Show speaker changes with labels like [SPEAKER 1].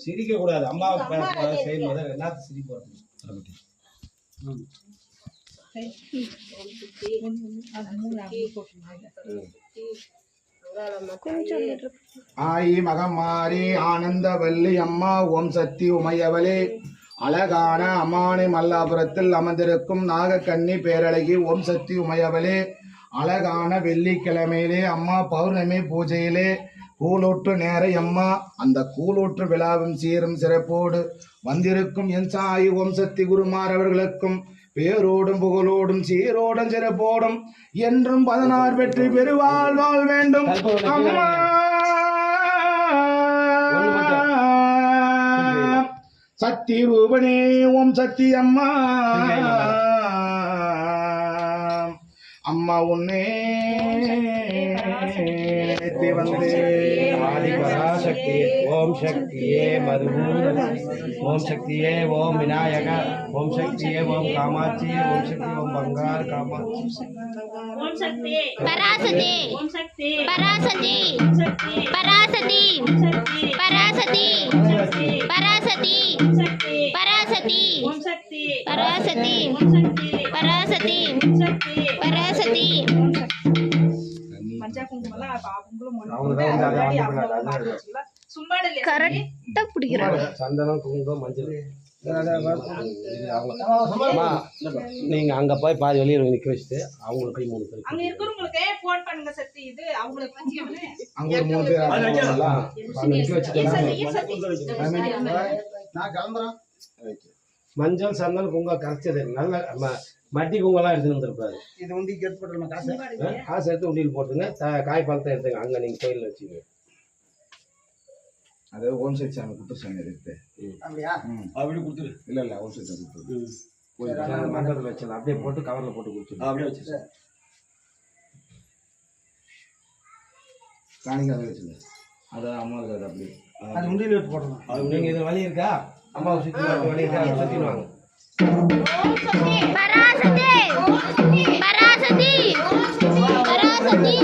[SPEAKER 1] சிரிக்க கூடாது. அம்மா செய்யும்போது எல்லாத்தையும் சிரிப்போம்.
[SPEAKER 2] ஆயி மகமாரி ஆனந்தவல்லி அம்மா ஓம் சக்தி உமையவளே அழகான அம்மானை மல்லாபுரத்தில் அமர்ந்திருக்கும் நாகக்கன்னி பேரழகி ஓம் சக்தி உமையவளே அழகான வெள்ளிக்கிழமையிலே அம்மா பௌர்ணமி பூஜையிலே கூலூற்று நேர அம்மா அந்த கூலூற்று விழாவும் சீரும் சிறப்போடு வந்திருக்கும் என் சாயி ஓம் சக்தி குருமார் அவர்களுக்கும் பேரோடும் புகழோடும் சீரோடும் சிறப்போடும் என்றும் 16 வெற்றி பெருவாழ் வாழ் வேண்டும் அம்மா. சக்தி ரூபனே ஓம் சக்தி அம்மா அம்மா உன்னே வந்து
[SPEAKER 1] ஆதிபராசக்தி ஓம் சக்தியே மதுபூத ஓம் சக்தியே ஓம் விநாயக ஓம் சக்தியே ஓம் காமாட்சி ஓம் சக்தி ஓம் பங்கார் காமாட்சி
[SPEAKER 3] ஓம் சக்தி
[SPEAKER 4] பராசக்தி
[SPEAKER 3] ஓம் சக்தி
[SPEAKER 4] பராசக்தி
[SPEAKER 3] பராசக்தி
[SPEAKER 4] பராசக்தி பராசக்தி பராசக்தி
[SPEAKER 3] ஓம் சக்தி
[SPEAKER 4] பராசக்தி
[SPEAKER 3] பராசக்தி
[SPEAKER 4] பராசக்தி பராசக்தி
[SPEAKER 3] மஞ்சா குங்குமலாம் அவங்களும்
[SPEAKER 4] கரெக்டா பிடிக்கிறாங்க.
[SPEAKER 1] சந்தனம் குங்குமம் மஞ்சள் நீங்க அங்க போய் பாதி வெளியே நிக்க வச்சுட்டு அவங்களுக்கு 3 பேர்
[SPEAKER 3] அங்க இருக்கிறவங்களுக்கு போன் பண்ணுங்க சக்தி இது அவங்களுக்கு
[SPEAKER 2] அங்க 3 பேர்
[SPEAKER 1] நிக்க வச்சுட்டு
[SPEAKER 2] நான் கிளம்புறேன்.
[SPEAKER 1] மஞ்சள் சந்தனம் குங்குமம் கரைச்சது நல்ல மட்டி குங்குமம்லாம் எடுத்துட்டு வந்துருப்பாரு.
[SPEAKER 2] இது உண்டிக்கு எடுத்து போட்டுருமா
[SPEAKER 1] காசு எடுத்து உண்டியில் போட்டுங்க. காய் பழத்தை எடுத்துங்க. அங்க நீங்க கோயில்ல வச்சுங்க.
[SPEAKER 2] அது ஓம் சக்தி சாமி குத்து சாமி இருக்கு. அப்படியா?
[SPEAKER 1] அப்படி கொடுத்துரு.
[SPEAKER 2] இல்ல ஓம் சக்தி குத்து
[SPEAKER 1] மண்டபத்தில் வச்சிடலாம். அப்படியே போட்டு கவர்ல போட்டு கொடுத்துரு. அப்படியே வச்சு
[SPEAKER 2] காணிக்க அதை வச்சுங்க. அதான் அம்மா இருக்காது அப்படி
[SPEAKER 1] அது உண்டியில் எடுத்து போடணும். நீங்க இது வழி இருக்கா? அம்மாவை சுற்றி வழி இருக்கா? சுற்றிடுவாங்க.
[SPEAKER 4] பராசக்தி பராசக்தி பராசக்தி